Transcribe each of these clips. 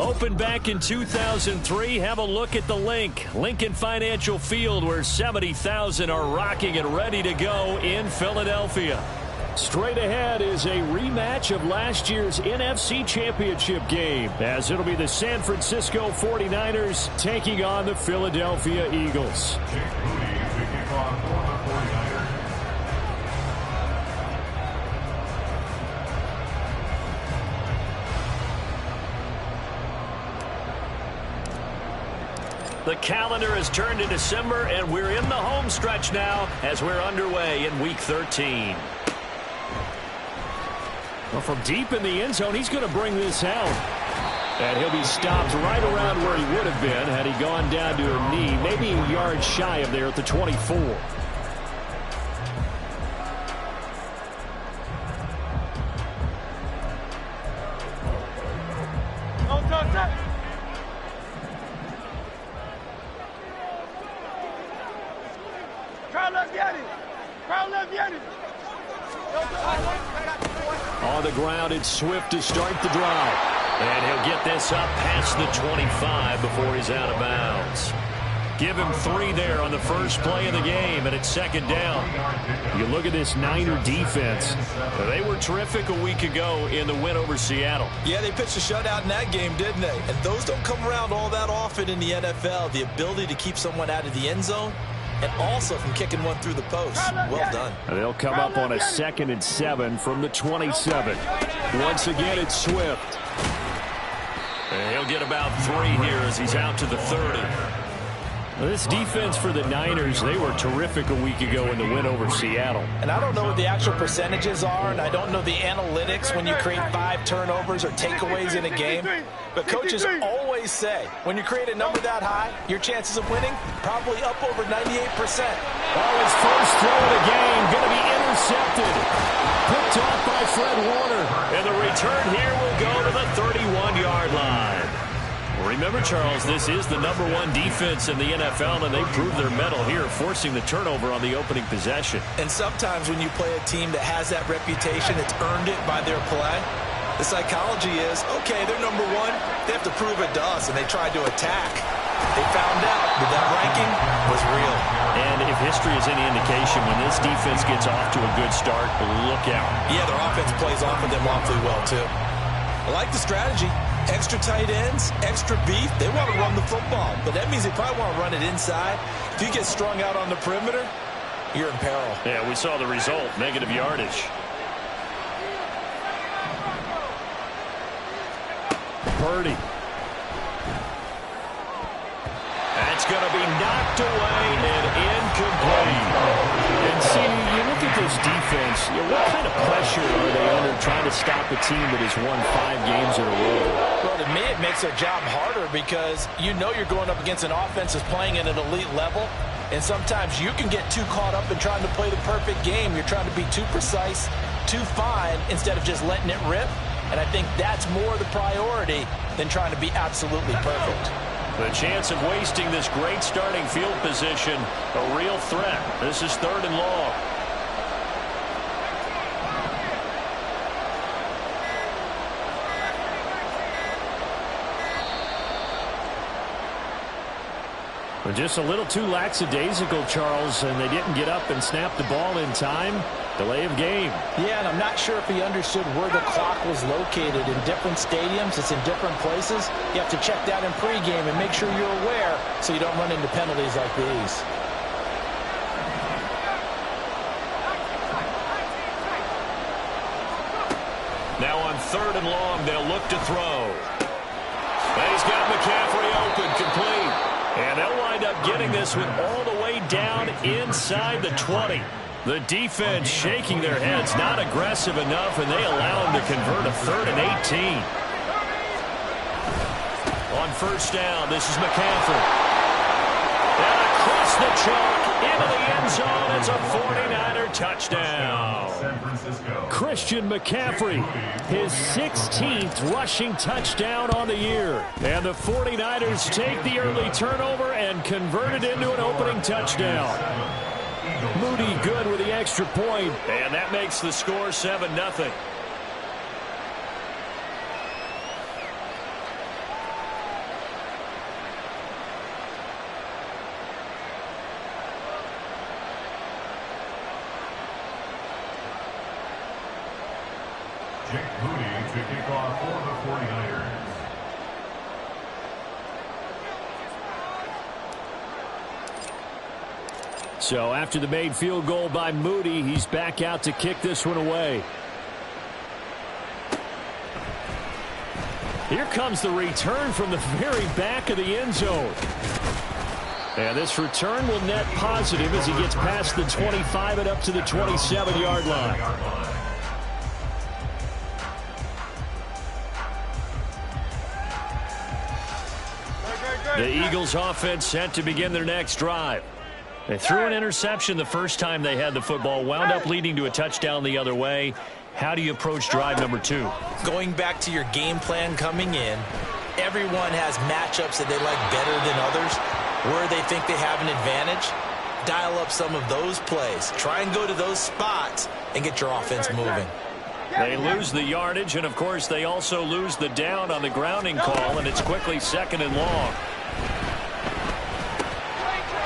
Opened back in 2003, have a look at the Lincoln Financial Field, where 70,000 are rocking and ready to go in Philadelphia. Straight ahead is a rematch of last year's NFC Championship game, as it'll be the San Francisco 49ers taking on the Philadelphia Eagles. The calendar has turned to December, and we're in the home stretch now as we're underway in Week 13. Well, from deep in the end zone, he's going to bring this out. And he'll be stopped right around where he would have been had he gone down to a knee, maybe a yard shy of there at the 24. On the ground, it's Swift to start the drive. And he'll get this up past the 25 before he's out of bounds. Give him 3 there on the first play of the game, and it's second down. You look at this Niner defense. They were terrific a week ago in the win over Seattle. Yeah, they pitched a shutout in that game, didn't they? And those don't come around all that often in the NFL. The ability to keep someone out of the end zone, and also from kicking one through the post. Well done. They'll come up on a 2nd and 7 from the 27. Once again, it's Swift. And he'll get about 3 here as he's out to the 30. This defense for the Niners, they were terrific a week ago in the win over Seattle. And I don't know what the actual percentages are, and I don't know the analytics when you create 5 turnovers or takeaways in a game. But coaches always say, when you create a number that high, your chances of winning probably up over 98%. Oh, his first throw of the game going to be intercepted. Picked off by Fred Warner. And the return here will go to the 31-yard line. Remember, Charles, this is the #1 defense in the NFL, and they proved their mettle here, forcing the turnover on the opening possession. And sometimes when you play a team that has that reputation, it's earned it by their play. The psychology is, okay, they're #1. They have to prove it to us, and they tried to attack. They found out that that ranking was real. And if history is any indication, when this defense gets off to a good start, look out. Yeah, their offense plays off of them awfully well, too. I like the strategy. Extra tight ends, extra beef. They want to run the football, but that means they probably want to run it inside. If you get strung out on the perimeter, you're in peril. Yeah, we saw the result, negative yardage. Purdy. That's going to be knocked away and incomplete. And see, you look at this defense, what kind of pressure are they under trying to stop a team that has won 5 games in a row? Well, to me, it makes their job harder because you know you're going up against an offense that's playing at an elite level. And sometimes you can get too caught up in trying to play the perfect game. You're trying to be too precise, too fine, instead of just letting it rip. And I think that's more the priority than trying to be absolutely perfect. The chance of wasting this great starting field position, a real threat. This is 3rd and long. But just a little too lackadaisical, Charles, and they didn't get up and snap the ball in time. Delay of game. Yeah, and I'm not sure if he understood where the clock was located. In different stadiums, it's in different places. You have to check that in pregame and make sure you're aware so you don't run into penalties like these. Now on 3rd and long, they'll look to throw. And he's got McCaffrey open, complete. And they'll wind up getting this one all the way down inside the 20. The defense shaking their heads, not aggressive enough, and they allow him to convert a 3rd and 18. On 1st down, this is McCaffrey. And across the chalk, into the end zone, it's a 49er touchdown. Christian McCaffrey, his 16th rushing touchdown on the year. And the 49ers take the early turnover and convert it into an opening touchdown. Moody good with the extra point, and that makes the score 7-0. Jake Moody to kick off for the 49ers. So after the made field goal by Moody, he's back out to kick this one away. Here comes the return from the very back of the end zone. And this return will net positive as he gets past the 25 and up to the 27-yard line. The Eagles offense set to begin their next drive. They threw an interception the first time they had the football, wound up leading to a touchdown the other way. How do you approach drive number 2? Going back to your game plan coming in, everyone has matchups that they like better than others, where they think they have an advantage. Dial up some of those plays. Try and go to those spots and get your offense moving. They lose the yardage, and, of course, they also lose the down on the grounding call, and it's quickly 2nd and long.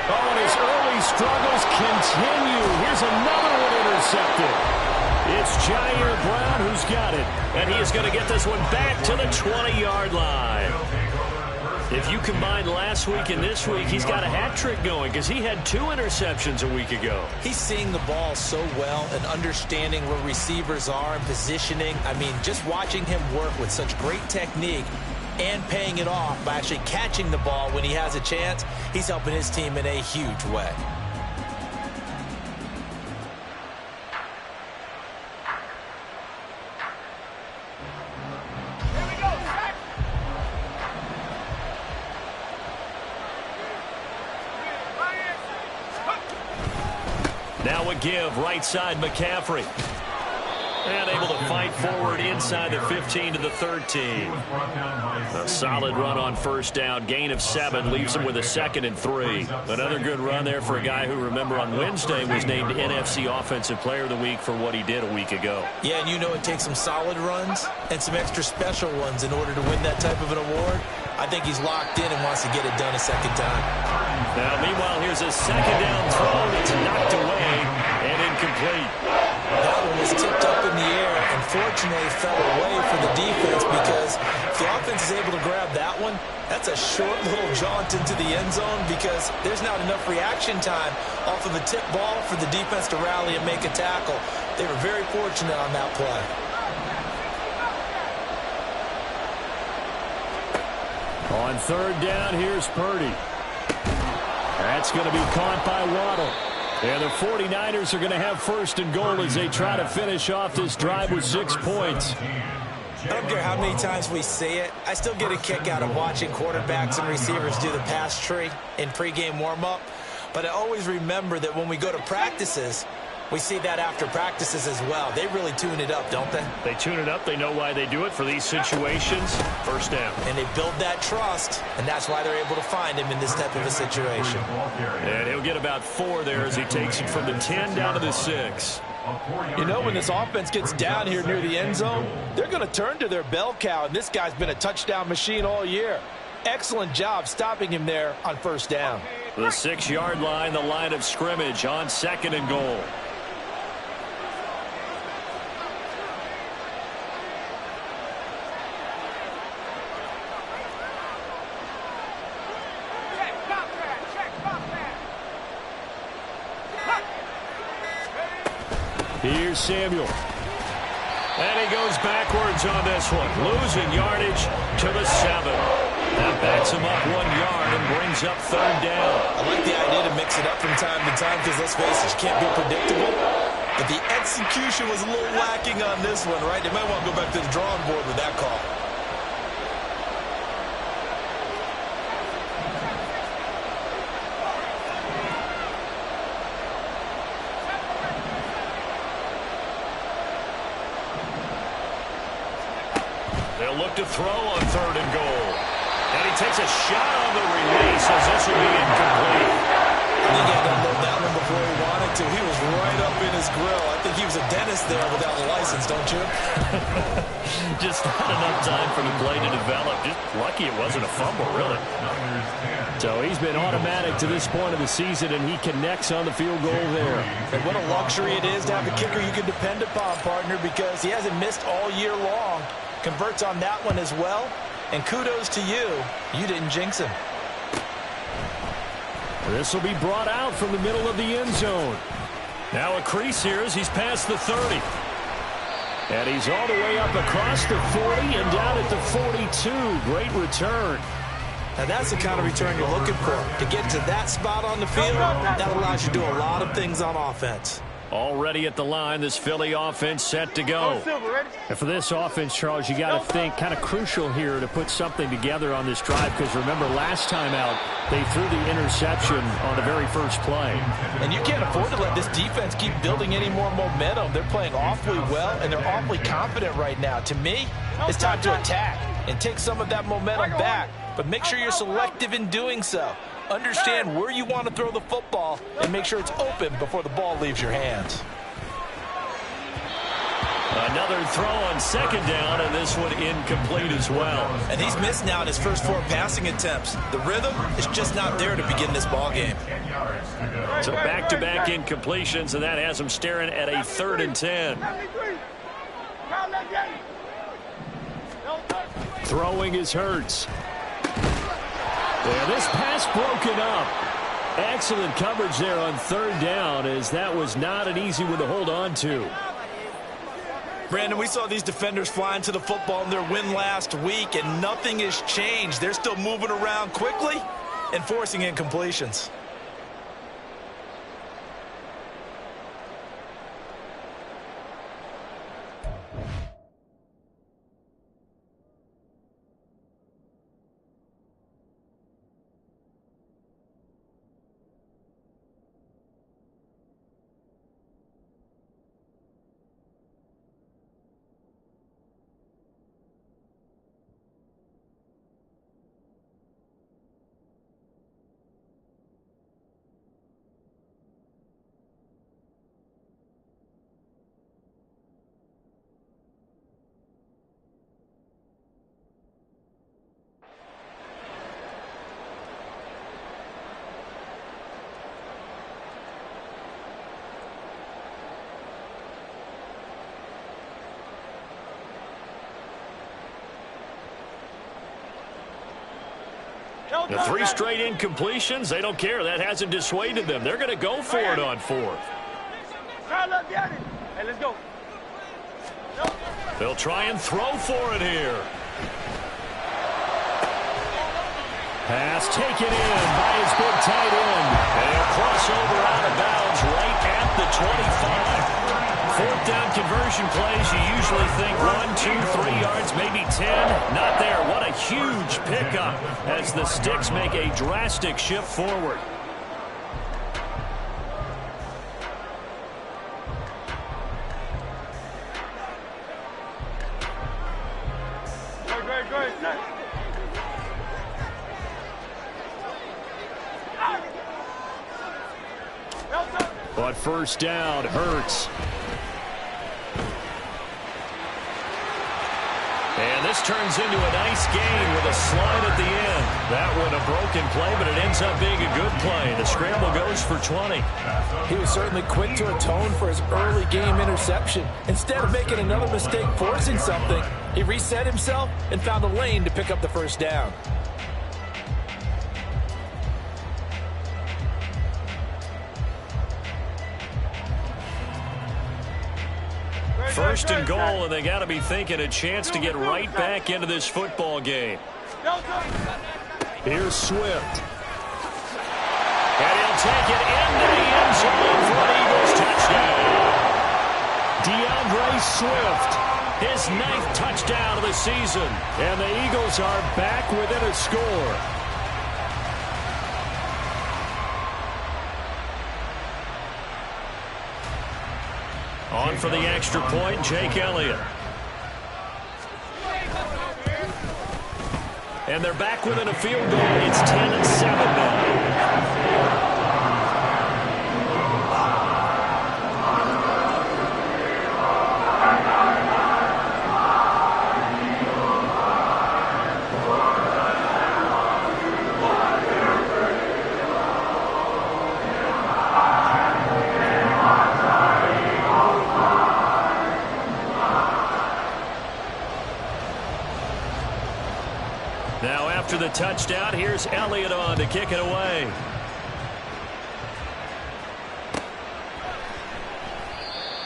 Oh, and his early struggles continue. Here's another one intercepted. It's Jair Brown who's got it, and he is going to get this one back to the 20-yard line. If you combine last week and this week, he's got a hat trick going because he had 2 interceptions a week ago. He's seeing the ball so well and understanding where receivers are and positioning. I mean, just watching him work with such great technique and paying it off by actually catching the ball when he has a chance, he's helping his team in a huge way. Now a give, right side McCaffrey. And able to fight forward inside the 15 to the 13. A solid run on first down. Gain of 7 leaves him with a 2nd and 3. Another good run there for a guy who, remember, on Wednesday was named NFC Offensive Player of the Week for what he did a week ago. Yeah, and you know it takes some solid runs and some extra special ones in order to win that type of an award. I think he's locked in and wants to get it done a second time. Now, meanwhile, here's a 2nd down throw that's knocked away and incomplete. That one was tipped up in the air and fortunately fell away for the defense, because if the offense is able to grab that one, that's a short little jaunt into the end zone because there's not enough reaction time off of a tip ball for the defense to rally and make a tackle. They were very fortunate on that play. On 3rd down, here's Purdy. That's going to be caught by Waddle. And the 49ers are going to have 1st and goal as they try to finish off this drive with 6 points. I don't care how many times we say it, I still get a kick out of watching quarterbacks and receivers do the pass tree in pregame warm-up. But I always remember that when we go to practices, we see that after practices as well. They really tune it up, don't they? They tune it up. They know why they do it for these situations. 1st down. And they build that trust, and that's why they're able to find him in this type of a situation. And he'll get about 4 there as he takes it from the 10 down to the 6. You know, when this offense gets down here near the end zone, they're going to turn to their bell cow, and this guy's been a touchdown machine all year. Excellent job stopping him there on 1st down. The 6-yard line, the line of scrimmage on 2nd and goal. Here's Samuel. And he goes backwards on this one. Losing yardage to the 7. That backs him up 1 yard and brings up 3rd down. I like the idea to mix it up from time to time because, let's face it, you can't be predictable. But the execution was a little lacking on this one, right? They might want to go back to the drawing board with that call. They'll look to throw on 3rd and goal. And he takes a shot on the release as this will be incomplete. I think you had to unload that one himself where he wanted to. He was right up in his grill. I think he was a dentist there without a license, don't you? Just not enough time for the play to develop. Just lucky it wasn't a fumble, really. So he's been automatic to this point of the season, and he connects on the field goal there. And what a luxury it is to have a kicker you can depend upon, partner, because he hasn't missed all year long. Converts on that one as well. And kudos to you. You didn't jinx him. This will be brought out from the middle of the end zone. Now a crease here as he's past the 30. And he's all the way up across the 40 and down at the 42. Great return. Now that's the kind of return you're looking for. To get to that spot on the field, that allows you to do a lot of things on offense. Already at the line, this Philly offense set to go. And for this offense, Charles, you got to think kind of crucial here to put something together on this drive, because remember last time out, they threw the interception on the very first play. And you can't afford to let this defense keep building any more momentum. They're playing awfully well, and they're awfully confident right now. To me, it's time to attack and take some of that momentum back, but make sure you're selective in doing so. Understand where you want to throw the football and make sure it's open before the ball leaves your hands. Another throw on second down, and this one incomplete as well. And he's missed now in his first 4 passing attempts. The rhythm is just not there to begin this ball game. So back-to-back incompletions, and that has him staring at a 3rd and 10. Throwing is Hurts. Yeah, this pass broken up. Excellent coverage there on 3rd down, as that was not an easy one to hold on to. Brandon, we saw these defenders flying to the football in their win last week, and nothing has changed. They're still moving around quickly and forcing incompletions. The 3 straight incompletions, they don't care. That hasn't dissuaded them. They're going to go for it on 4th. Let's go. They'll try and throw for it here. Pass taken in by his big tight end. And he'll cross over out of bounds right at the 25. 4th down conversion plays, you usually think 1, 2, 3 yards, maybe 10. Not there. What a huge pickup as the Sticks make a drastic shift forward. But first down, Hurts. And this turns into a nice gain with a slide at the end. That one a broken play, but it ends up being a good play. The scramble goes for 20. He was certainly quick to atone for his early game interception. Instead of making another mistake forcing something, he reset himself and found a lane to pick up the first down. First and goal, and they got to be thinking a chance to get right back into this football game. Here's Swift. And he'll take it into the end zone for an Eagles touchdown. DeAndre Swift, his 9th touchdown of the season. And the Eagles are back within a score. On for the extra point, Jake Elliott. And they're back within a field goal. It's 10-7 now. after the touchdown. Here's Elliott on to kick it away.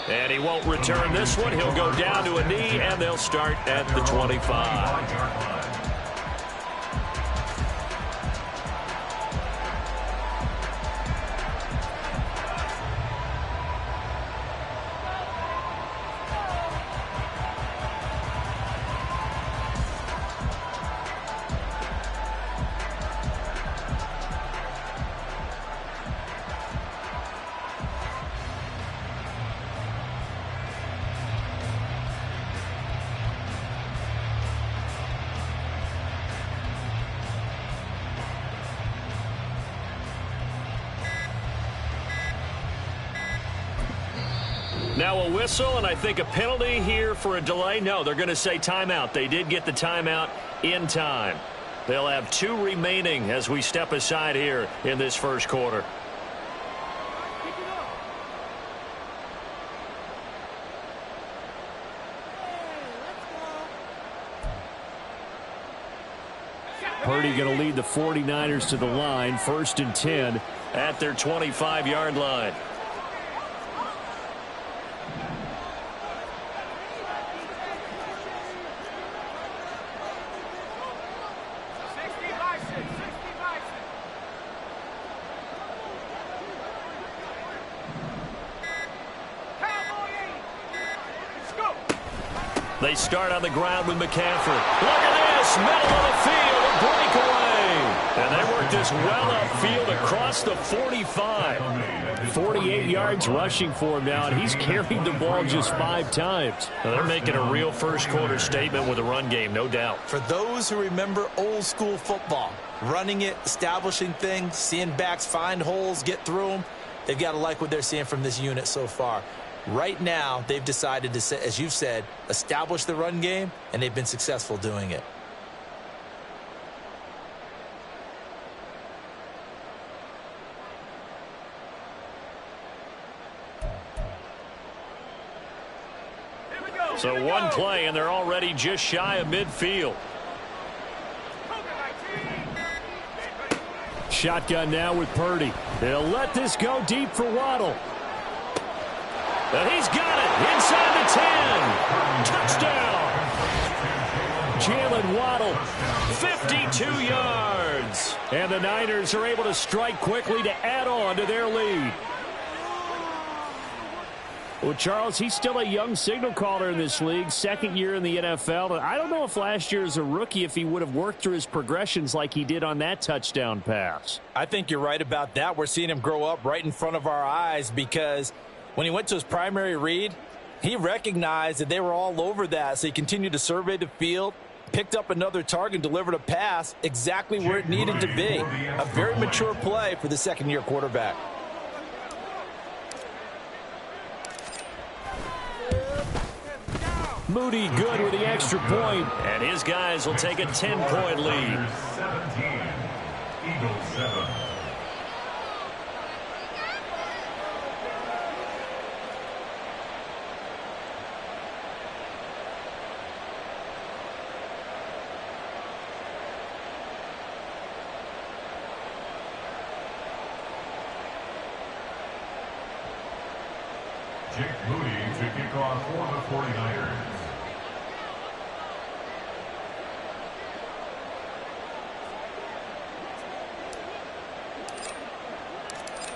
And he won't return this one. He'll go down to a knee, and they'll start at the 25. Now a whistle, and I think a penalty here for a delay. No, they're going to say timeout. They did get the timeout in time. They'll have 2 remaining as we step aside here in this first quarter. Purdy going to lead the 49ers to the line, 1st and 10 at their 25-yard line. They start on the ground with McCaffrey. Look at this, middle of the field, a breakaway. And they work this well upfield across the 45. 48 yards rushing for him now, and he's carried the ball just 5 times. Now they're making a real first-quarter statement with a run game, no doubt. For those who remember old-school football, running it, establishing things, seeing backs find holes, get through them, they've got to like what they're seeing from this unit so far. Right now, they've decided to, as you've said, establish the run game, and they've been successful doing it. So one play, and they're already just shy of midfield. Shotgun now with Purdy. They'll let this go deep for Waddle. And he's got it inside the 10. Touchdown. Jalen Waddle, 52 yards. And the Niners are able to strike quickly to add on to their lead. Well, Charles, he's still a young signal caller in this league, 2nd year in the NFL. I don't know if last year as a rookie if he would have worked through his progressions like he did on that touchdown pass. I think you're right about that. We're seeing him grow up right in front of our eyes because when he went to his primary read, he recognized that they were all over that, so he continued to survey the field, picked up another target, delivered a pass exactly where it needed to be. A very mature play for the 2nd-year quarterback. Moody good with the extra point, and his guys will take a 10-point lead. 17, Eagles 7. Jake Moody to kick off for the 49ers.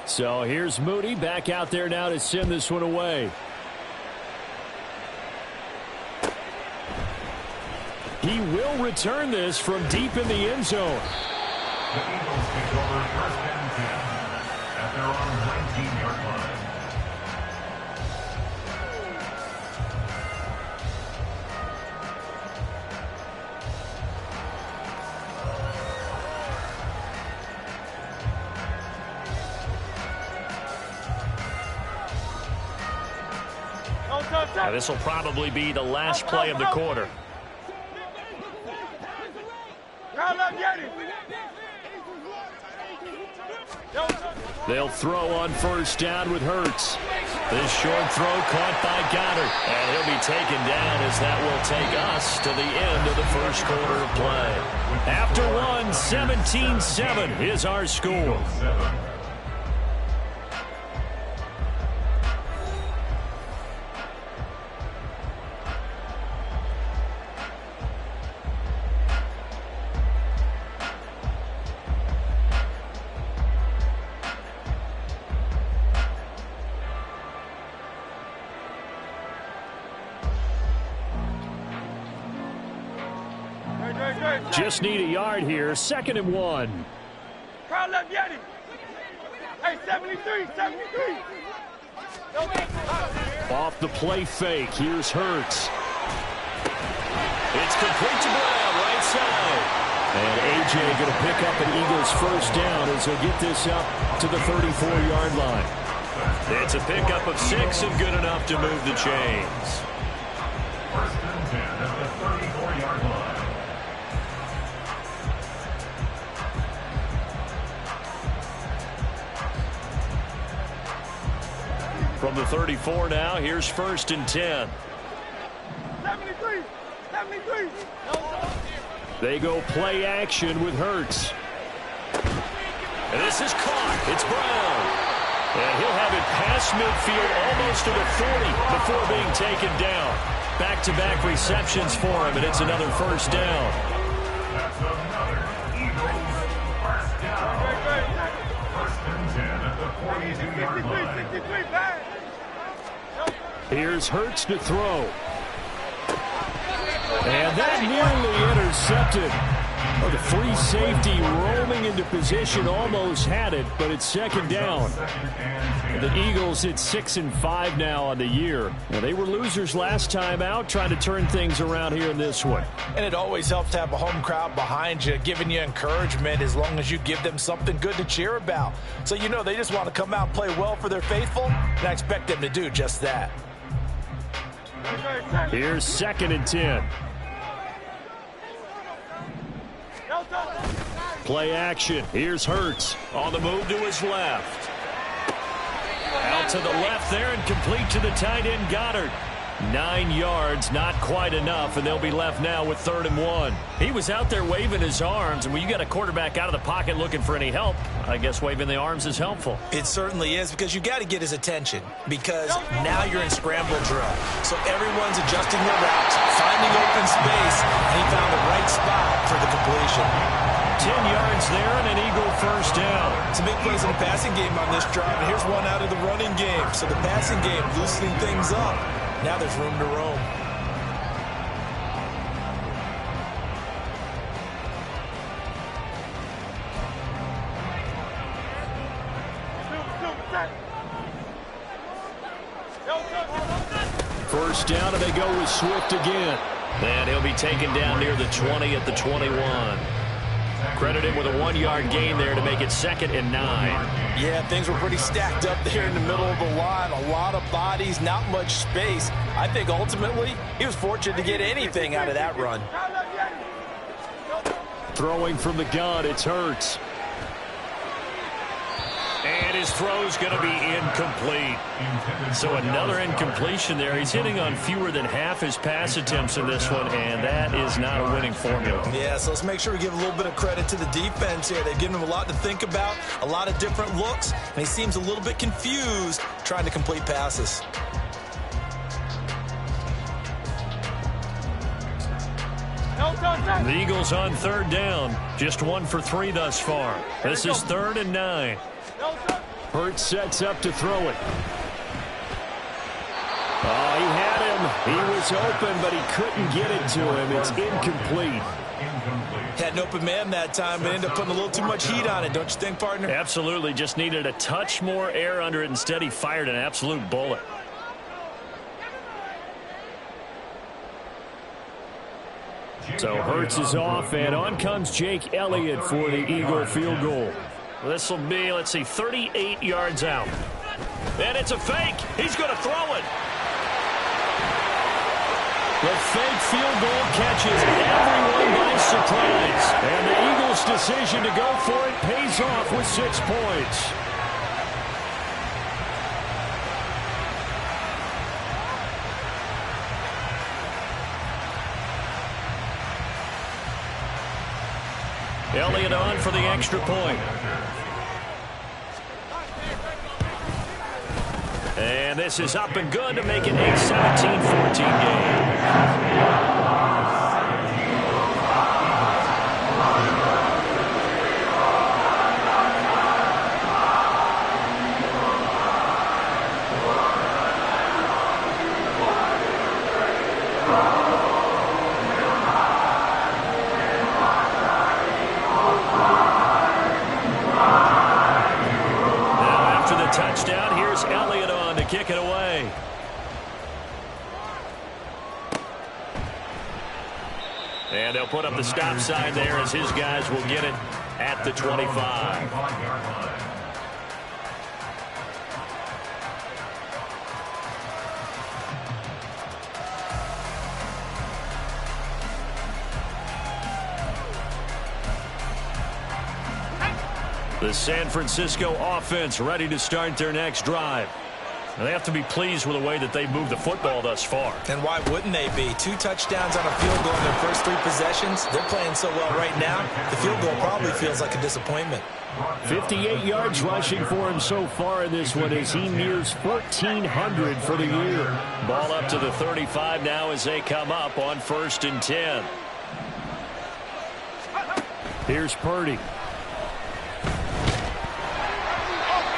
So here's Moody back out there now to send this one away. He will return this from deep in the end zone. The Eagles take over 1st and 10 at their own 19-yard line. Now, this will probably be the last play of the quarter. They'll throw on 1st down with Hurts. This short throw caught by Goddard. And he'll be taken down as that will take us to the end of the first quarter of play. After one, 17-7 is our score. Just need a yard here. 2nd and 1. Crowd left Yeti. Hey, 73, 73. Off the play fake. Here's Hurts. It's complete to Brown, right side. And A.J. going to pick up an Eagles first down as he'll get this up to the 34-yard line. It's a pickup of 6 and good enough to move the chains. 1st and 10 at the 34-yard line. From the 34 now, here's 1st and 10. 73, 73. They go play action with Hurts. And this is caught. It's Brown. And he'll have it past midfield almost to the 40 before being taken down. Back-to-back receptions for him, and it's another first down. That's another Eagles first down. 1st and 10 at the 42-yard line. 63, back. Here's Hurts to throw. And that nearly intercepted. Oh, the free safety roaming into position almost had it, but it's 2nd down. The Eagles at 6-5 now on the year. Now, they were losers last time out, trying to turn things around here in this one. And it always helps to have a home crowd behind you, giving you encouragement as long as you give them something good to cheer about. So you know they just want to come out and play well for their faithful, and I expect them to do just that. Here's 2nd and 10. Play action. Here's Hurts on the move to his left. Out to the left there and complete to the tight end Goddard. 9 yards, not quite enough, and they'll be left now with 3rd and 1. He was out there waving his arms, and when you got a quarterback out of the pocket looking for any help, I guess waving the arms is helpful. It certainly is, because you got to get his attention, because now you're in scramble drill. So everyone's adjusting their routes, finding open space, and he found the right spot for the completion. 10 yards there and an Eagle first down. Some big plays in the passing game on this drive, and here's one out of the running game. So the passing game loosening things up. Now there's room to roam. First down, and they go with Swift again. And he'll be taken down near the 20 at the 21. Credit him with a 1-yard gain there to make it 2nd and 9. Yeah, things were pretty stacked up there in the middle of the line. A lot of bodies, not much space. I think ultimately he was fortunate to get anything out of that run. Throwing from the gun, it's Hurts. And his throw's going to be incomplete. So another incompletion there. He's hitting on fewer than half his pass attempts in this one, and that is not a winning formula. Yeah, so let's make sure we give a little bit of credit to the defense here. They've given him a lot to think about, a lot of different looks, and he seems a little bit confused trying to complete passes. The Eagles on 3rd down. Just 1 for 3 thus far. This is 3rd and 9. Hurts sets up to throw it. Oh, he had him. He was open, but he couldn't get it to him. It's incomplete. Had an open man that time, but ended up putting a little too much heat on it, don't you think, partner? Absolutely. Just needed a touch more air under it. Instead, he fired an absolute bullet. So Hurts is off, and on comes Jake Elliott for the Eagle field goal. This will be, let's see, 38 yards out. And it's a fake. He's going to throw it. The fake field goal catches everyone by surprise. And the Eagles' decision to go for it pays off with 6 points. Elliott on for the extra point. And this is up and good to make it a 17-14 game. Touchdown. Here's Elliott on to kick it away. And they'll put up the stop sign there as his guys will get it at the 25. The San Francisco offense ready to start their next drive. Now they have to be pleased with the way that they've moved the football thus far. And why wouldn't they be? 2 touchdowns on a field goal in their first 3 possessions. They're playing so well right now, the field goal probably feels like a disappointment. 58 yards rushing for him so far in this one as he nears 1,400 for the year. Ball up to the 35 now as they come up on 1st and 10. Here's Purdy.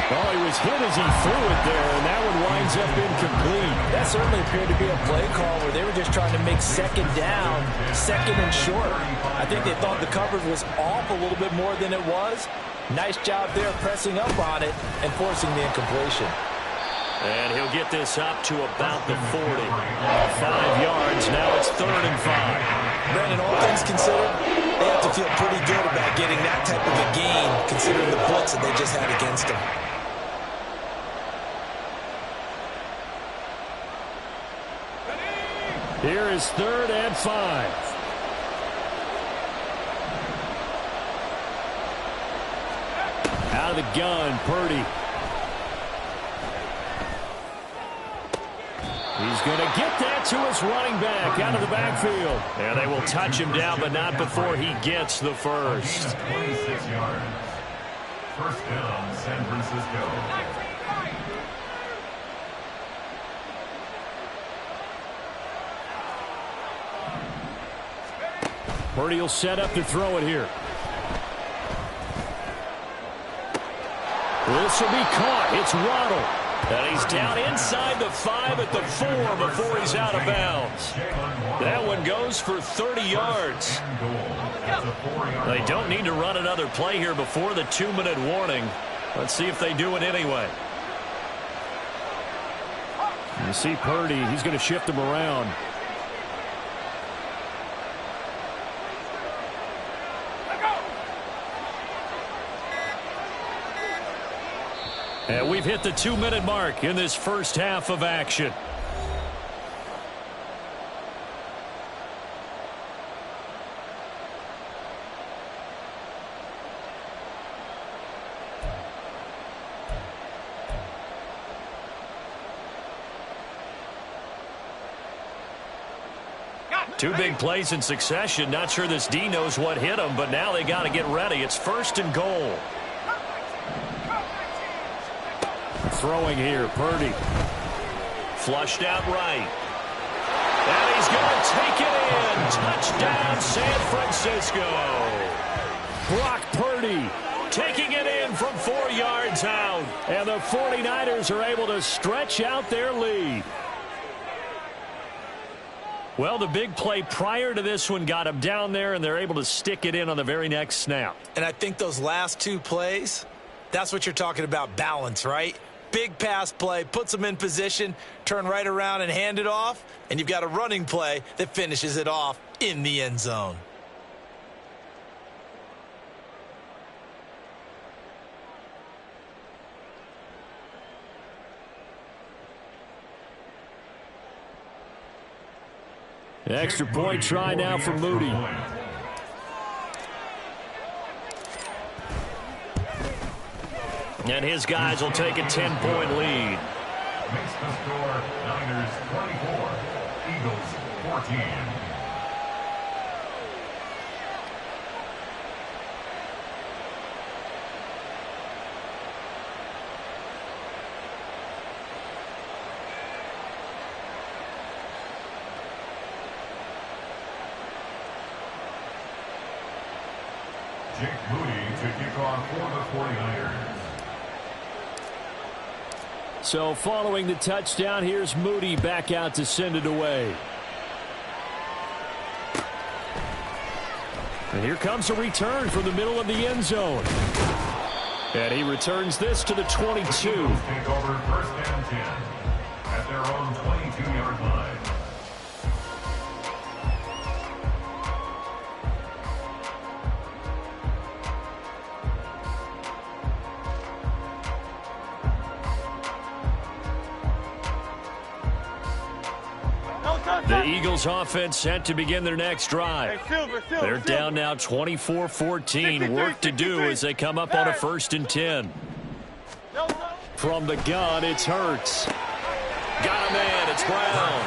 Oh, he was hit as he threw it there, and that one winds up incomplete. That certainly appeared to be a play call where they were just trying to make second down, second and short. I think they thought the coverage was off a little bit more than it was. Nice job there pressing up on it and forcing the incompletion. And he'll get this up to about the 40. 5 yards. Now it's 3rd and 5. Brandon, all things considered, they have to feel pretty good about getting that type of a gain considering the blitz that they just had against them. Here is 3rd and 5. Out of the gun, Purdy. He's going to get that to his running back out of the backfield. And they will touch him down, but not before he gets the first. 26 yards. First down, San Francisco. Purdy will set up to throw it here. This will be caught. It's Waddle. And he's down inside the 5 at the 4 before he's out of bounds. That one goes for 30 yards. They don't need to run another play here before the 2-minute warning. Let's see if they do it anyway. You see Purdy, he's going to shift him around. And we've hit the 2-minute mark in this first half of action. Two big plays in succession. Not sure this D knows what hit him, but now they got to get ready. It's 1st and goal. Throwing here, Purdy. Flushed out right. And he's going to take it in. Touchdown, San Francisco. Brock Purdy taking it in from 4 yards out. And the 49ers are able to stretch out their lead. Well, the big play prior to this one got them down there, and they're able to stick it in on the very next snap. And I think those last 2 plays, that's what you're talking about, balance, right? Big pass play, puts them in position, turn right around and hand it off, and you've got a running play that finishes it off in the end zone. An extra point try now for Moody. And his guys will take a 10-point lead. Makes the score Niners 24, Eagles 14. Jake Moody to kick off for the 49ers. So following the touchdown, here's Moody back out to send it away. And here comes a return from the middle of the end zone. And he returns this to the 22. The Eagles take over 1st and 10 at their own 22-yard line. The Eagles offense set to begin their next drive. Hey, Silver, They're down now 24-14. Work to do as they come up on a 1st and 10. From the gun, it's Hurts. Got a man, it's Brown.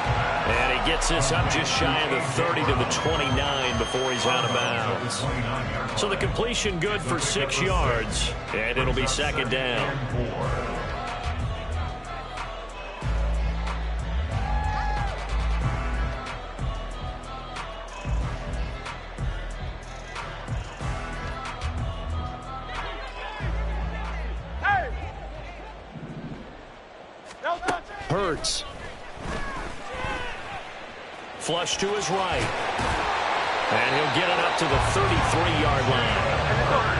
And he gets this up just shy of the 30 to the 29 before he's out of bounds. So the completion good for 6 yards, and it'll be 2nd down. Hurts. Flush to his right. And he'll get it up to the 33-yard line.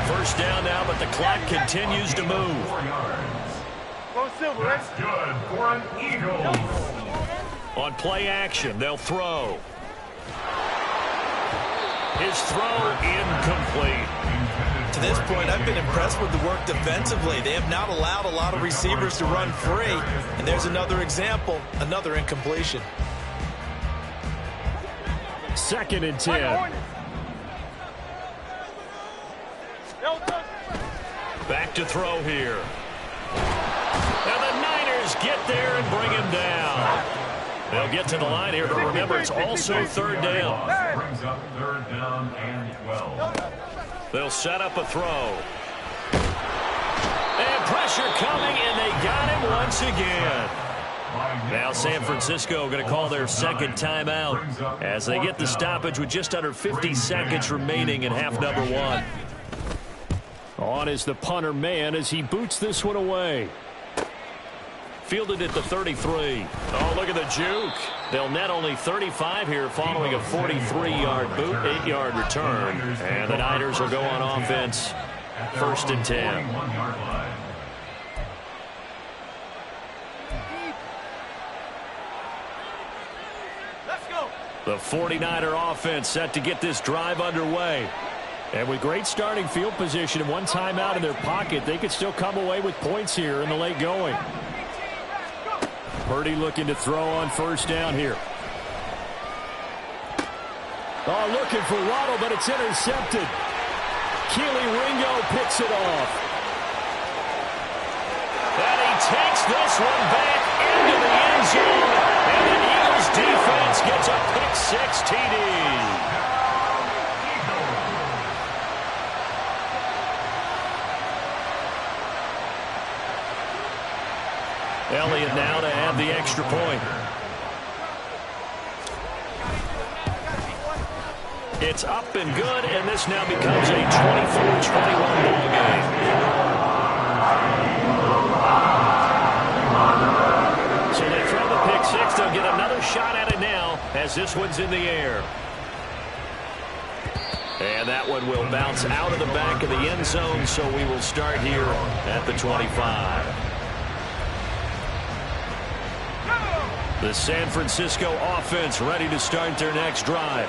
1st down now, but the clock continues to move. That's good for an Eagle. On play action, they'll throw. His throw incomplete. To this point, I've been impressed with the work defensively. They have not allowed a lot of receivers to run free. And there's another example, another incompletion. 2nd and 10. Back to throw here. And the Niners get there and bring him down. They'll get to the line here, but remember, it's also 3rd down. Brings up 3rd down and 12. They'll set up a throw. And pressure coming, and they got him once again. Now San Francisco going to call their 2nd timeout as they get the stoppage with just under 50 seconds remaining in half number 1. On is the punter man as he boots this one away. Fielded at the 33. Oh, look at the juke. They'll net only 35 here following a 43-yard boot, 8-yard return. And the Niners will go on offense, 1st and 10. The 49er offense set to get this drive underway. And with great starting field position and one timeout in their pocket, they could still come away with points here in the late going. Purdy looking to throw on 1st down here. Oh, looking for Waddle, but it's intercepted. Keely Ringo picks it off. And he takes this one back into the end zone. And the Eagles defense gets a pick-6 TD. Elliott now to add the extra point. It's up and good, and this now becomes a 24-21 ball game. So they throw the pick-6. They'll get another shot at it now as this one's in the air. And that one will bounce out of the back of the end zone, so we will start here at the 25. The San Francisco offense ready to start their next drive.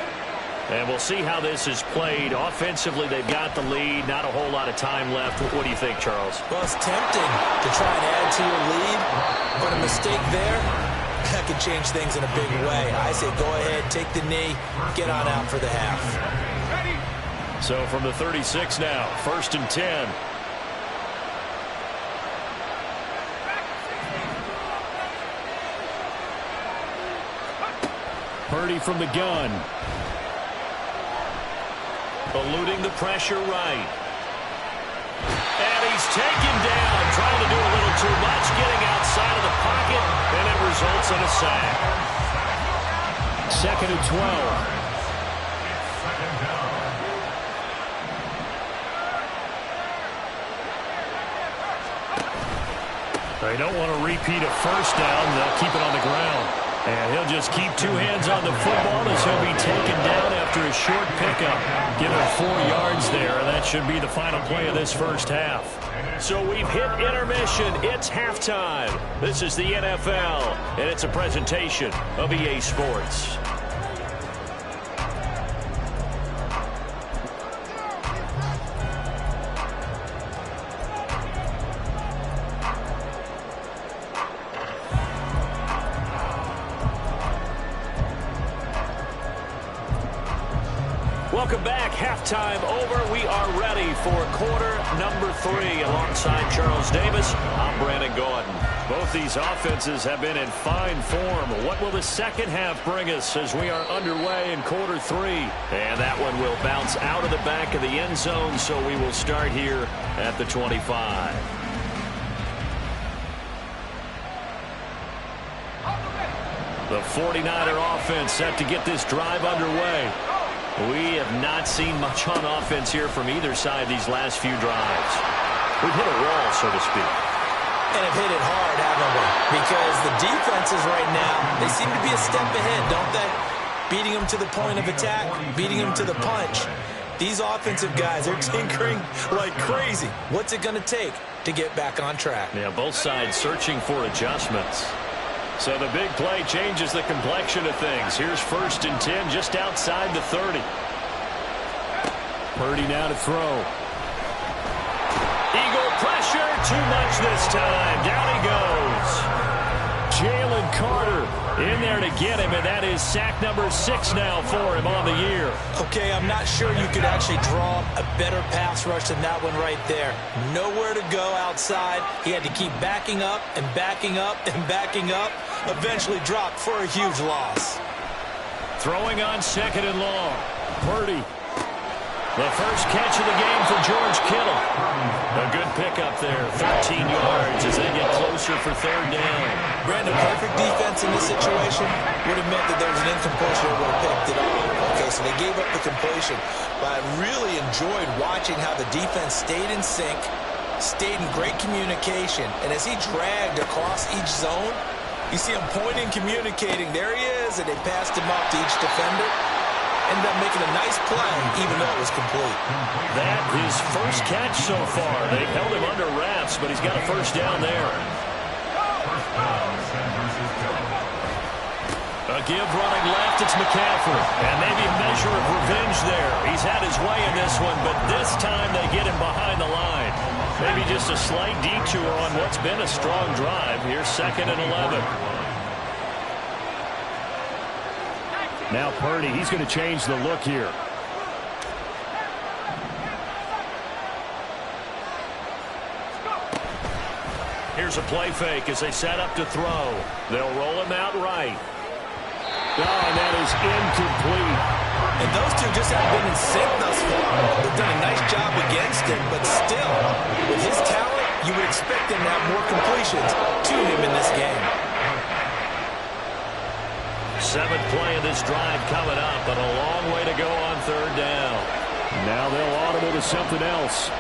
And we'll see how this is played. Offensively, they've got the lead. Not a whole lot of time left. What do you think, Charles? Well, it's tempting to try and add to your lead, but a mistake there, that could change things in a big way. I say go ahead, take the knee, get on out for the half. So from the 36 now, 1st and 10. Purdy from the gun. Eluding the pressure right. And he's taken down, trying to do a little too much, getting outside of the pocket, and it results in a sack. 2nd and 12. They don't want to repeat a first down. They'll keep it on the ground. And he'll just keep two hands on the football as he'll be taken down after a short pickup. Give him 4 yards there, and that should be the final play of this first half. So we've hit intermission. It's halftime. This is the NFL, and it's a presentation of EA Sports. Welcome back. Halftime over. We are ready for quarter number 3. Alongside Charles Davis, I'm Brandon Gaudin. Both these offenses have been in fine form. What will the second half bring us as we are underway in quarter 3? And that one will bounce out of the back of the end zone, so we will start here at the 25. The 49er offense set to get this drive underway. We have not seen much on offense here from either side these last few drives. We've hit a wall, so to speak. And have hit it hard, haven't we? Because the defenses right now, they seem to be a step ahead, don't they? Beating them to the point of attack, beating them to the punch. These offensive guys are tinkering like crazy. What's it going to take to get back on track? Yeah, both sides searching for adjustments. So the big play changes the complexion of things. Here's 1st and 10 just outside the 30. Purdy now to throw. Eagle pressure, too much this time. Down he goes. Jalen Carter in there to get him, and that is sack number 6 now for him on the year. Okay, I'm not sure you could actually draw a better pass rush than that one right there. Nowhere to go outside. He had to keep backing up and backing up and backing up. Eventually dropped for a huge loss. Throwing on 2nd and long. Purdy. The first catch of the game for George Kittle. A good pickup there. 13 yards as they get closer for 3rd down. Brandon, perfect defense in this situation would have meant that there was an incompletion that would have picked it off. Okay, so they gave up the completion. But I really enjoyed watching how the defense stayed in sync, stayed in great communication. And as he dragged across each zone, you see him pointing, communicating. There he is, and they passed him off to each defender. Ended up making a nice play, even though it was complete. That is first catch so far. They've held him under wraps, but he's got a first down there. A give running left, it's McCaffrey. And maybe a measure of revenge there. He's had his way in this one, but this time they get him behind the line. Maybe just a slight detour on what's been a strong drive. Here's 2nd and 11. Now Purdy, he's going to change the look here. Here's a play fake as they set up to throw. They'll roll him out right. Oh, and that is incomplete. And those two just haven't been in sync thus far. They've done a nice job against him, but still, with his talent, you would expect him to have more completions to him in this game. 7th play of this drive coming up, but a long way to go on 3rd down. Now they'll audible to something else.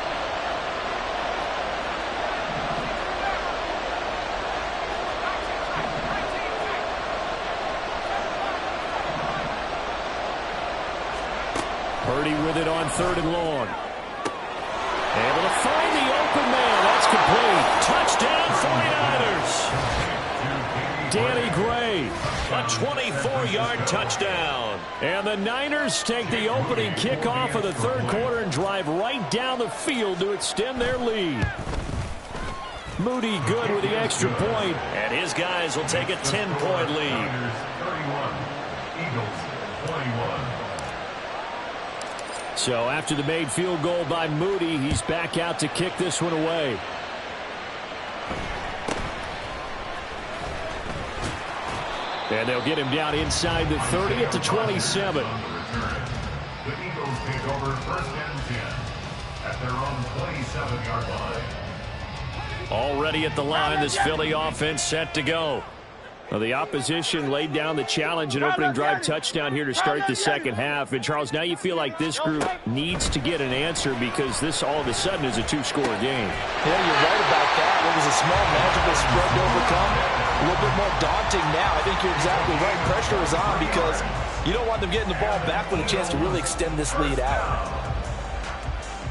Purdy with it on 3rd and long. Able to find the open man. That's complete. Touchdown 49ers. Danny Gray, a 24-yard touchdown. And the Niners take the opening kickoff of the 3rd quarter and drive right down the field to extend their lead. Moody good with the extra point, and his guys will take a 10-point lead. 31, Eagles 21. So after the made field goal by Moody, he's back out to kick this one away. And they'll get him down inside the 30 at the 27. The Eagles take over 1st and 10 at their own 27-yard line. Already at the line, this Philly offense set to go. Well, the opposition laid down the challenge and opening drive touchdown here to start the second half. And, Charles, now you feel like this group needs to get an answer because this all of a sudden is a two-score game. Yeah, you're right about that. It was a small, manageable spread to overcome. A little bit more daunting now. I think you're exactly right. Pressure is on because you don't want them getting the ball back with a chance to really extend this lead out.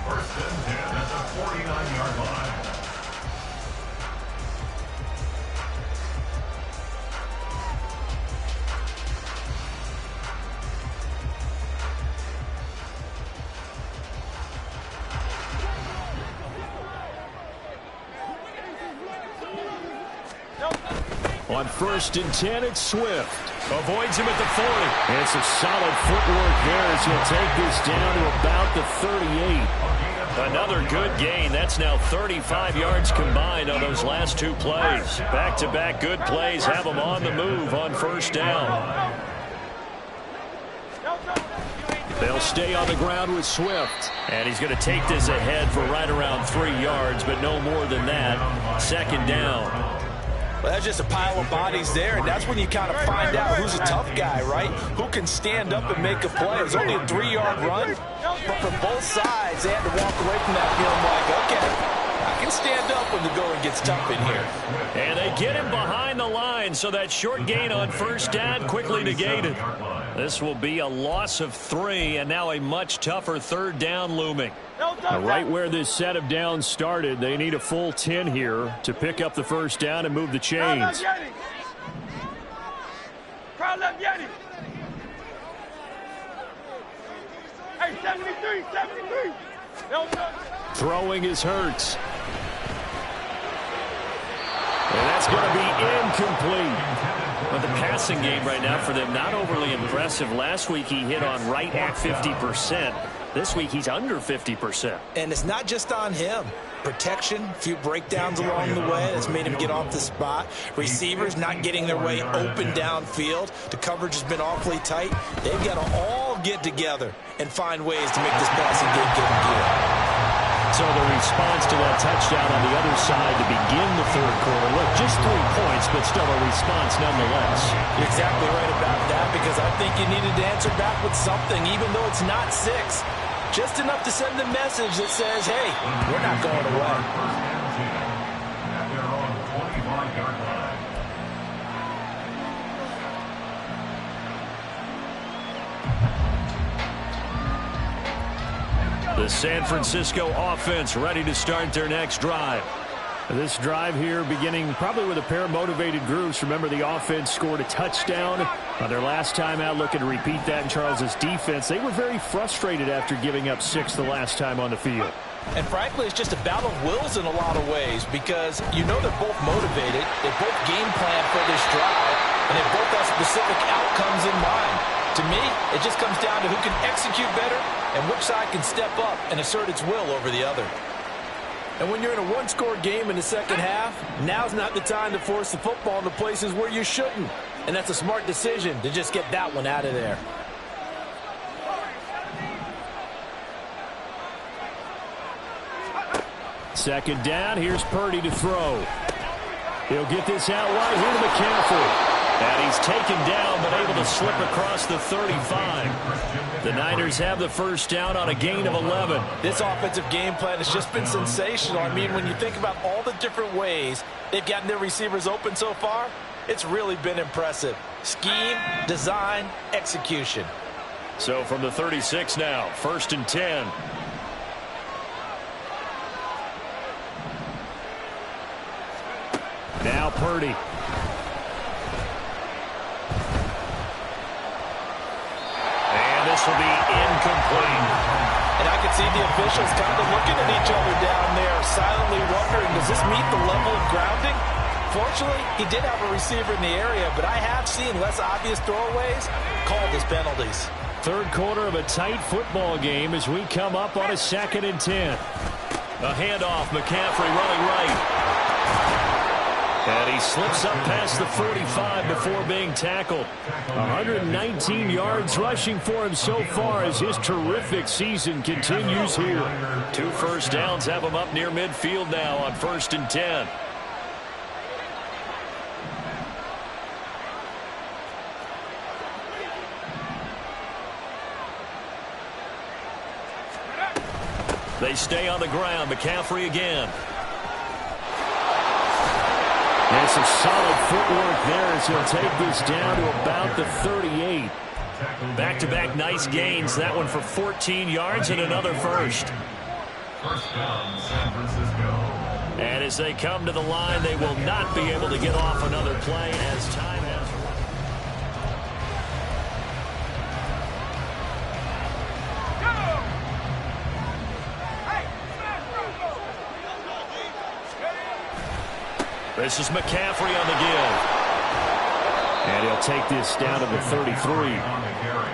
First and 10 at the 49-yard line. On first and 10, it's Swift. Avoids him at the 40. And some solid footwork there as he'll take this down to about the 38. Another good gain. That's now 35 yards combined on those last two plays. Back-to-back good plays have them on the move on first down. They'll stay on the ground with Swift. And he's going to take this ahead for right around 3 yards, but no more than that. Second down. Well, that's just a pile of bodies there, and that's when you kind of find out who's a tough guy, right? Who can stand up and make a play. It was only a 3-yard run, but from both sides, they had to walk away from that feeling like, okay, I can stand up when the going gets tough in here. And they get him behind the line, so that short gain on first down quickly negated. This will be a loss of 3, and now a much tougher third down looming. Right where this set of downs started, they need a full 10 here to pick up the first down and move the chains. Crowd left Yeti. Hey, 73, 73. Throwing is Hurts. And that's going to be incomplete. But the passing game right now for them, not overly impressive. Last week he hit on right at 50%. This week he's under 50%. And it's not just on him. Protection, a few breakdowns along the way that's made him get off the spot. Receivers not getting their way open downfield. The coverage has been awfully tight. They've got to all get together and find ways to make this passing game get in gear. So the response to that touchdown on the other side to begin the third quarter. Look, just 3 points, but still a response nonetheless. You're exactly right about that because I think you needed to answer back with something, even though it's not 6. Just enough to send the message that says, hey, we're not going away. And they're on the 25-yard line. The San Francisco offense ready to start their next drive. This drive here beginning probably with a pair of motivated groups. Remember, the offense scored a touchdown on their last time out. Looking to repeat that in Charles's defense. They were very frustrated after giving up 6 the last time on the field. And frankly, it's just a battle of wills in a lot of ways because you know they're both motivated. They both game plan for this drive, and they both have specific outcomes in mind. To me, it just comes down to who can execute better and which side can step up and assert its will over the other. And when you're in a one-score game in the second half, now's not the time to force the football into places where you shouldn't. And that's a smart decision to just get that one out of there. Second down, here's Purdy to throw. He'll get this out wide here to McCaffrey. And he's taken down, but able to slip across the 35. The Niners have the first down on a gain of 11. This offensive game plan has just been sensational. I mean, when you think about all the different ways they've gotten their receivers open so far, it's really been impressive. Scheme, design, execution. So from the 36 now, first and 10. Now Purdy. This will be incomplete. And I can see the officials kind of looking at each other down there, silently wondering, does this meet the level of grounding? Fortunately, he did have a receiver in the area, but I have seen less obvious throwaways called as penalties. Third quarter of a tight football game as we come up on a 2nd and 10. A handoff, McCaffrey running right. And he slips up past the 45 before being tackled. 119 yards rushing for him so far as his terrific season continues here. 2 first downs have him up near midfield now on 1st and 10. They stay on the ground. McCaffrey again. And some solid footwork there as he'll take this down to about the 38. Back-to-back nice gains. That one for 14 yards and another first. First down, San Francisco. And as they come to the line, they will not be able to get off another play as time has run. This is McCaffrey on the give. And he'll take this down to the 33.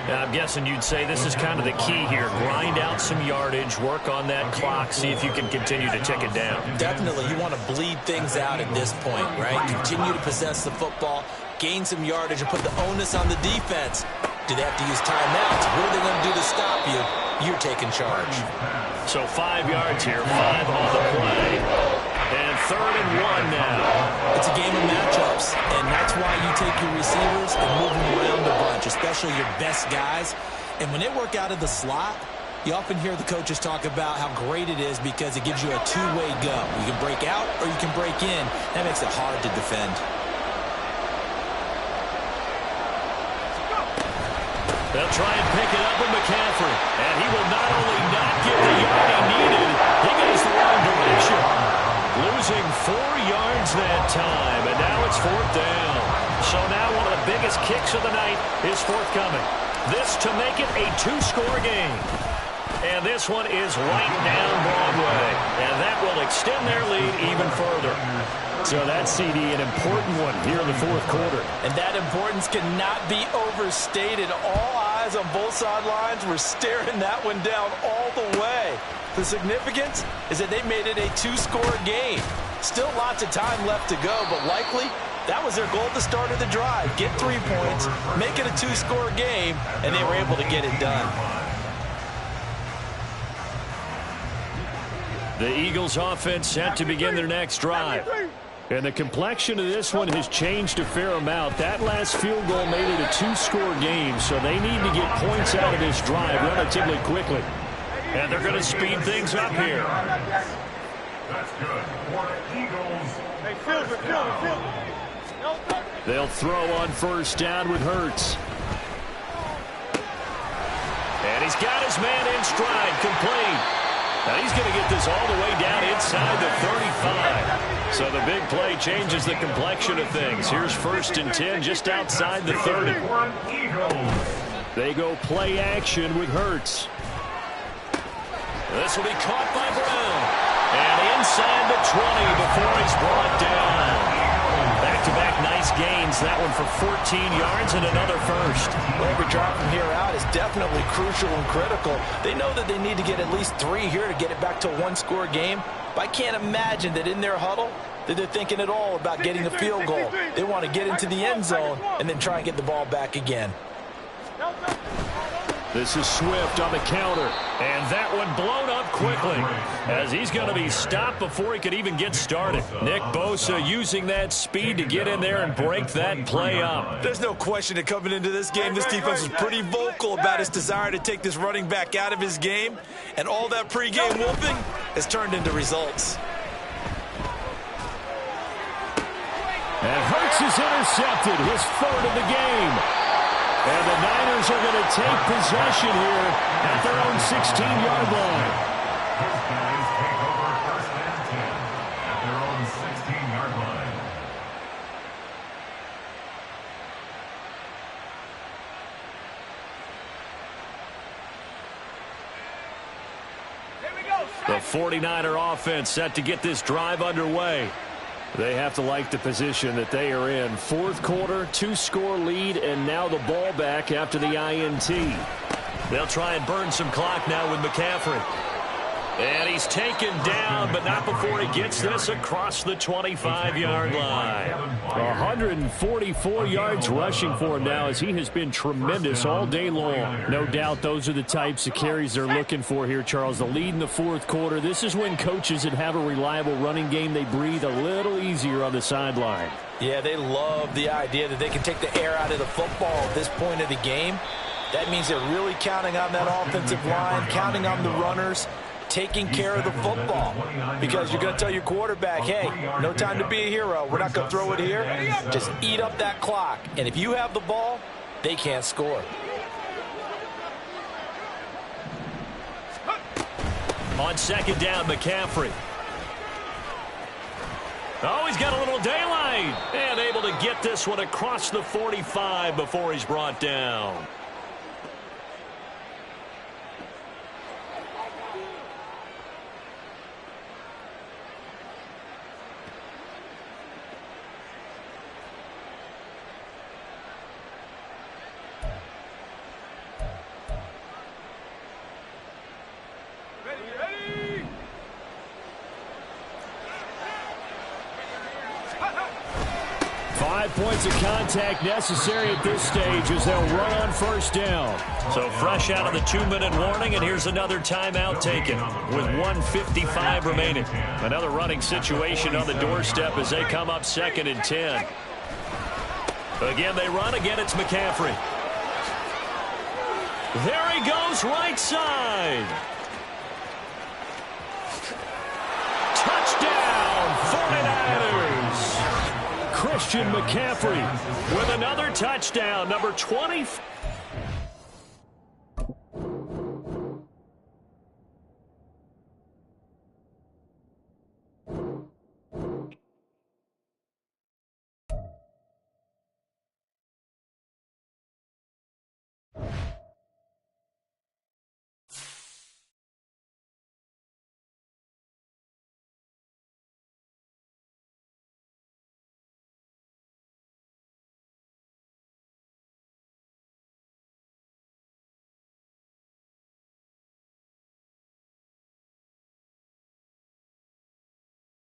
And I'm guessing you'd say this is kind of the key here. Grind out some yardage, work on that clock, see if you can continue to tick it down. Definitely. You want to bleed things out at this point, right? Continue to possess the football, gain some yardage, and put the onus on the defense. Do they have to use timeouts? What are they going to do to stop you? You're taking charge. So 5 yards here, 5 on the play. And 3rd and 1 now. It's a game of matchups, and that's why you take your receivers and move them around a bunch, especially your best guys. And when they work out of the slot, you often hear the coaches talk about how great it is because it gives you a two-way go. You can break out or you can break in. That makes it hard to defend. They'll try and pick it up with McCaffrey. And he will not only not get the yard he needed, he goes the wrong direction. Losing 4 yards that time, and now it's 4th down. So now one of the biggest kicks of the night is forthcoming. This to make it a 2-score game. And this one is right down Broadway. And that will extend their lead even further. So that's, CD, an important one here in the 4th quarter. And that importance cannot be overstated. All eyes on both sidelines were staring that one down all the way. The significance is that they made it a 2-score game. Still lots of time left to go, but likely that was their goal at the start of the drive. Get 3 points, make it a 2-score game, and they were able to get it done. The Eagles offense set to begin their next drive. And the complexion of this one has changed a fair amount. That last field goal made it a 2-score game, so they need to get points out of this drive relatively quickly. And they're going to speed things up here. That's good for the Eagles. Hey, field it. They'll throw on 1st down with Hurts. And he's got his man in stride, complete. Now he's going to get this all the way down inside the 35. So the big play changes the complexion of things. Here's 1st and 10 just outside the 30. They go play action with Hurts. This will be caught by Brown. And inside the 20 before he's brought down. Back-to-back nice gains. That one for 14 yards and another first. Well, every drive from here out is definitely crucial and critical. They know that they need to get at least 3 here to get it back to a 1-score game. But I can't imagine that in their huddle that they're thinking at all about getting a field goal. They want to get into the end zone and then try and get the ball back again. This is Swift on the counter, and that one blown up quickly as he's going to be stopped before he could even get started. Nick Bosa using that speed to get in there and break that play up. There's no question that coming into this game, this defense was pretty vocal about his desire to take this running back out of his game, and all that pregame whooping has turned into results. And Hurts is intercepted, his 3rd of the game. And the Niners are going to take possession here at their own 16-yard line. Those guys take over 1st and 10 at their own 16-yard line. The 49er offense set to get this drive underway. They have to like the position that they are in. 4th quarter, 2-score lead, and now the ball back after the INT. They'll try and burn some clock now with McCaffrey. And he's taken down, but not before he gets this across the 25-yard line. 144 yards rushing for him now as he has been tremendous all day long. No doubt those are the types of carries they're looking for here, Charles. The lead in the 4th quarter. This is when coaches that have a reliable running game, they breathe a little easier on the sideline. Yeah, they love the idea that they can take the air out of the football at this point of the game. That means they're really counting on that offensive line, counting on the runners, taking care of the football. Because you're going to tell your quarterback, hey, no time to be a hero. We're not going to throw it here. Just eat up that clock. And if you have the ball, they can't score. On second down, McCaffrey. Oh, he's got a little daylight. And able to get this one across the 45 before he's brought down. Ready. 5 points of contact necessary at this stage as they'll run on first down. So fresh out of the 2-minute warning, and here's another timeout taken with 1:55 remaining. Another running situation on the doorstep as they come up 2nd and 10. Again, they run. Again, it's McCaffrey. There he goes, right side. Touchdown, 49ers. Christian McCaffrey with another touchdown, number 20.